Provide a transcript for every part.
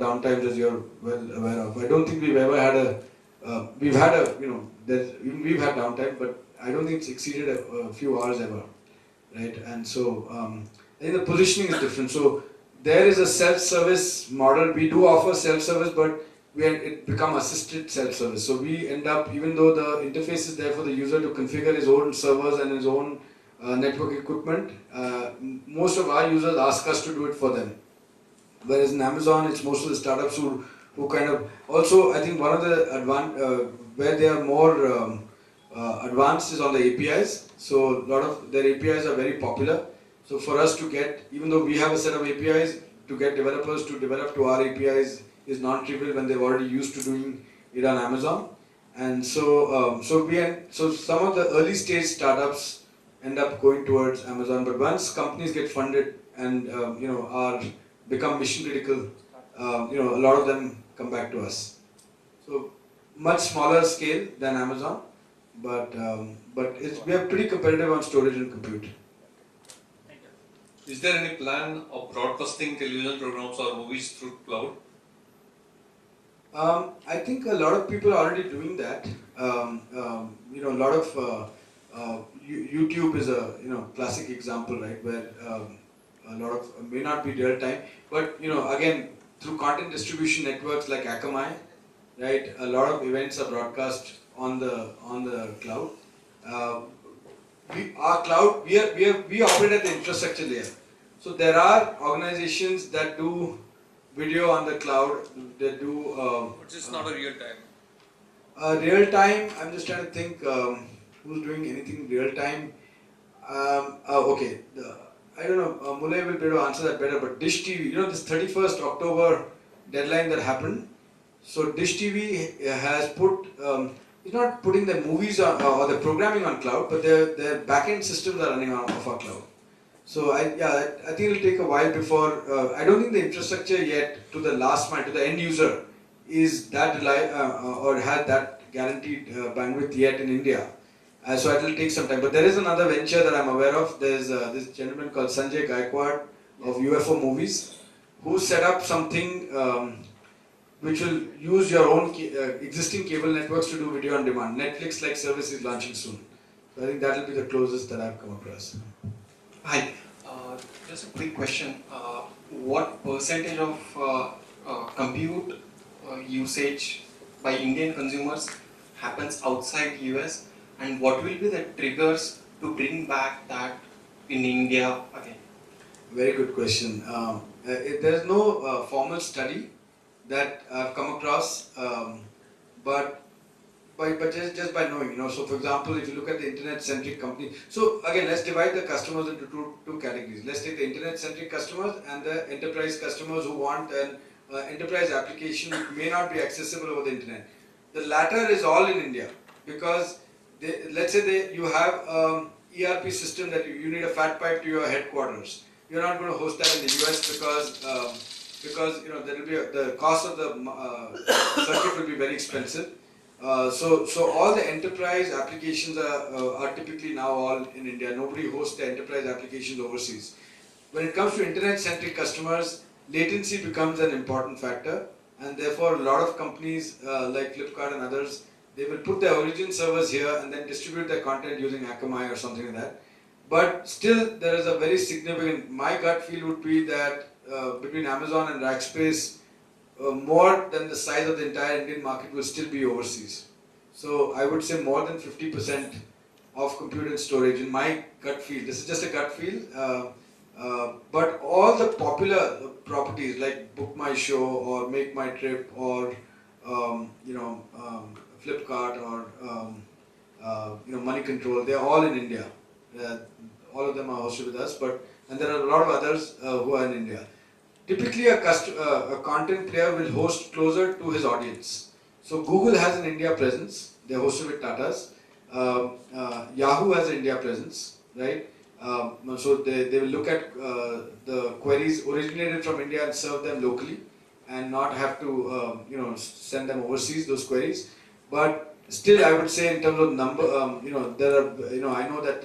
downtimes, as you're well aware of. I don't think we've ever had we've had we've had downtime, but I don't think it's exceeded a few hours ever, right? And so I think the positioning is different. So there is a self-service model. We do offer self-service, but it become assisted self-service. So we end up, even though the interface is there for the user to configure his own servers and his own network equipment, most of our users ask us to do it for them. Whereas in Amazon, it's most of the startups who kind of, also I think one of the where they are more advanced is on the APIs. So a lot of their APIs are very popular. So for us to get, even though we have a set of APIs, to get developers to develop to our APIs is non-trivial when they're already used to doing it on Amazon. And so, so some of the early stage startups end up going towards Amazon. But once companies get funded and are become mission critical, a lot of them come back to us. So much smaller scale than Amazon, but we are pretty competitive on storage and compute. Is there any plan of broadcasting television programs or movies through cloud? I think a lot of people are already doing that. A lot of YouTube is a classic example, right, where a lot of may not be real time, but again through content distribution networks like Akamai, right, a lot of events are broadcast on the cloud. We operate at the infrastructure layer. So there are organizations that do video on the cloud, that do... but it's not a real time. Real time, I'm just trying to think who's doing anything real time. Okay, I don't know, Mulay will be able to answer that better, but Dish TV, this 31st October deadline that happened, so Dish TV has put, it's not putting the movies on, or the programming on cloud, but their back-end systems are running off our cloud. So I think it'll take a while before, I don't think the infrastructure yet to the last mile, to the end user, is that or had that guaranteed bandwidth yet in India. So it'll take some time. But there is another venture that I'm aware of. There's this gentleman called Sanjay Gaikwad of UFO Movies, who set up something which will use your own existing cable networks to do video on demand. Netflix-like service is launching soon. So I think that will be the closest that I've come across. Hi, just a quick question. What percentage of compute usage by Indian consumers happens outside US, and what will be the triggers to bring back that in India again? Very good question. There's no formal study that I've come across, but just by knowing, so for example, if you look at the internet-centric company, so again, let's divide the customers into two categories. Let's take the internet-centric customers and the enterprise customers who want an enterprise application which may not be accessible over the internet. The latter is all in India, because let's say you have ERP system that you need a fat pipe to your headquarters. You're not going to host that in the US because there will be the cost of the circuit will be very expensive. So all the enterprise applications are typically now all in India. Nobody hosts the enterprise applications overseas. When it comes to internet-centric customers, latency becomes an important factor, and therefore a lot of companies like Flipkart and others, they will put their origin servers here and then distribute their content using Akamai or something like that. But still, there is a very significant, my gut feel would be that between Amazon and Rackspace, more than the size of the entire Indian market will still be overseas. So I would say more than 50% of compute and storage in my gut feel. This is just a gut feel. But all the popular properties like Book My Show or Make My Trip or Flipkart or Money Control, they are all in India. All of them are hosted with us, and there are a lot of others who are in India. Typically, a content player will host closer to his audience. So Google has an India presence; they're hosted with Tata's. Yahoo has an India presence, right? So they will look at the queries originated from India and serve them locally, and not have to send them overseas, those queries. But still, I would say in terms of number, there are I know that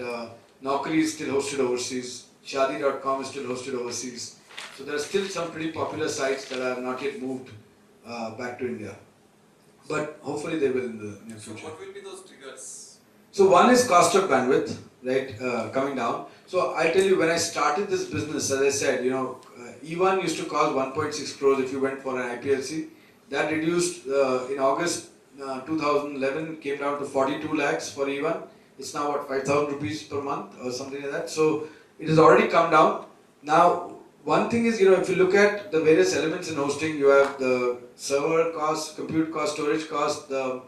Naukri is still hosted overseas. Shaadi.com is still hosted overseas. So there are still some pretty popular sites that have not yet moved back to India. But hopefully they will in the near future. So what will be those triggers? So one is cost of bandwidth, right, coming down. So I tell you, when I started this business, as I said, E1 used to cost 1.6 crores if you went for an IPLC. That reduced in August 2011, came down to 42 lakhs for E1. It's now what, 5,000 rupees per month or something like that. So it has already come down. Now, one thing is, if you look at the various elements in hosting, you have the server cost, compute cost, storage cost, the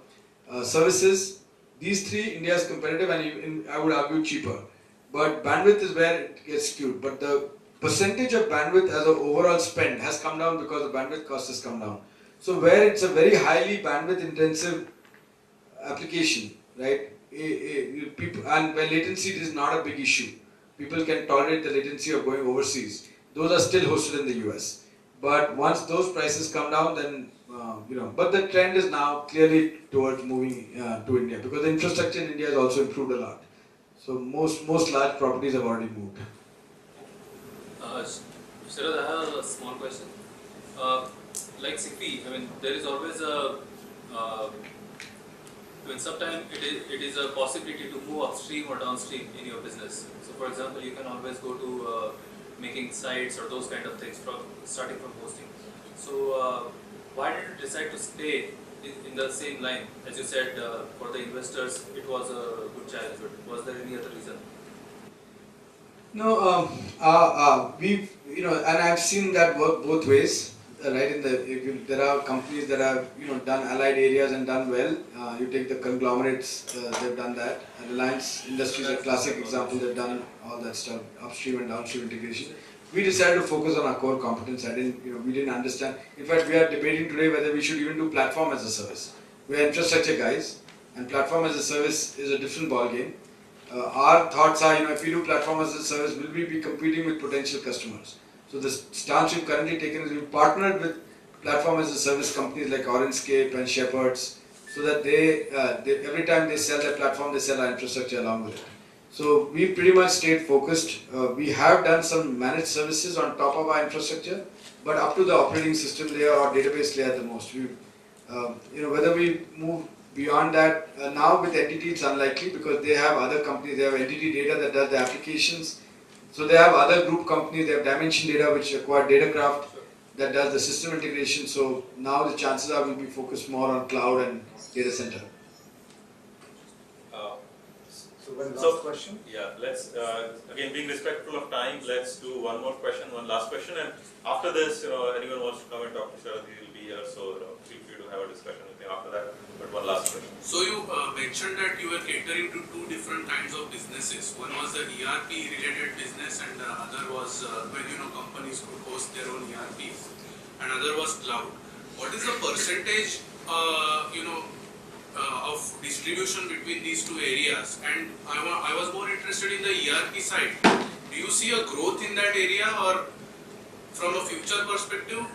services. These three, India is competitive and even, I would argue, cheaper. But bandwidth is where it gets skewed. But the percentage of bandwidth as an overall spend has come down because the bandwidth cost has come down. So where it's a very highly bandwidth intensive application, right? And where latency is not a big issue. People can tolerate the latency of going overseas. Those are still hosted in the US. But once those prices come down, then but the trend is now clearly towards moving to India because the infrastructure in India has also improved a lot. So most large properties have already moved. Sharad, I have a small question. Like CP, there is always sometimes it is a possibility to move upstream or downstream in your business. So, for example, you can always go to making sites or those kind of things starting from hosting. So, why did you decide to stay in the same line? As you said, for the investors, it was a good challenge. But was there any other reason? No, we've and I've seen that work both ways. Right, there are companies that have done allied areas and done well. You take the conglomerates, they've done that. Reliance Industries is a classic example. They've done all that stuff, upstream and downstream integration. We decided to focus on our core competence. We didn't understand. In fact, we are debating today whether we should even do platform as a service. We are infrastructure guys, and platform as a service is a different ball game. Our thoughts are, if we do platform as a service, will we be competing with potential customers? So the stance we've currently taken is we've partnered with platform as a service companies like Orenscape and Shepherds, so that they every time they sell their platform, they sell our infrastructure along with it. So we pretty much stayed focused. We have done some managed services on top of our infrastructure, but up to the operating system layer or database layer the most. Whether we move beyond that now with NTT, it's unlikely because they have other companies. They have NTT Data that does the applications. So they have other group companies, they have Dimension Data which acquired Datacraft that does the system integration. So now the chances are we'll be focused more on cloud and data center. So one last question? Yeah, let's, again being respectful of time, let's do one more question, one last question, and after this, anyone wants to come and talk to Sharad, he will be here, so feel free to have a discussion with him after that, but one last question. So you mentioned that you were catering to two different kinds of businesses. One was the ERP related business and the other was when companies could host their own ERPs, and other was cloud. What is the percentage of distribution between these two areas? And I was more interested in the ERP side. Do you see a growth in that area, or from a future perspective,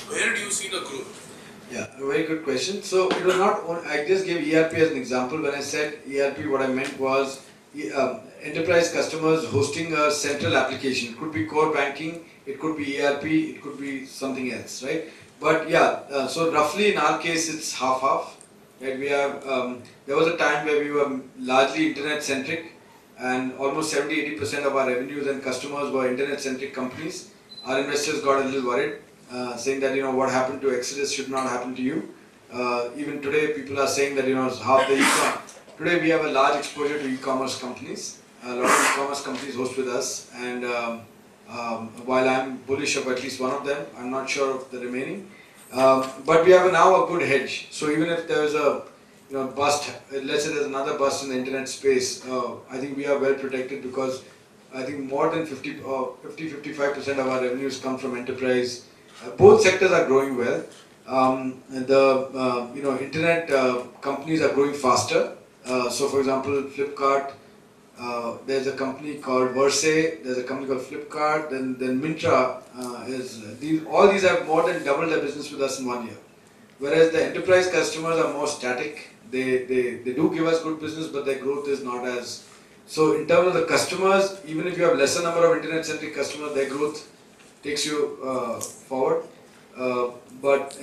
where do you see the growth? Yeah, a very good question. So it was not only, I just gave ERP as an example. When I said ERP, what I meant was enterprise customers hosting a central application. It could be core banking, it could be ERP, it could be something else, right? But yeah, so roughly in our case it's half-half. Right? We have, there was a time where we were largely internet centric and almost 70-80% of our revenues and customers were internet centric companies. Our investors got a little worried. Saying that what happened to Exodus should not happen to you. Even today, people are saying that half the today we have a large exposure to e-commerce companies. A lot of e-commerce companies host with us, and while I'm bullish of at least one of them, I'm not sure of the remaining. But we have now a good hedge. So even if there is a bust, let's say there's another bust in the internet space, I think we are well protected because I think more than 50-55% of our revenues come from enterprise. Both sectors are growing well. Internet companies are growing faster. So, for example, Flipkart. There's a company called Verse. There's a company called Flipkart. Then Myntra all these have more than doubled their business with us in 1 year. Whereas the enterprise customers are more static. They do give us good business, but their growth is not as. So, in terms of the customers, even if you have lesser number of internet-centric customers, their growth takes you forward. But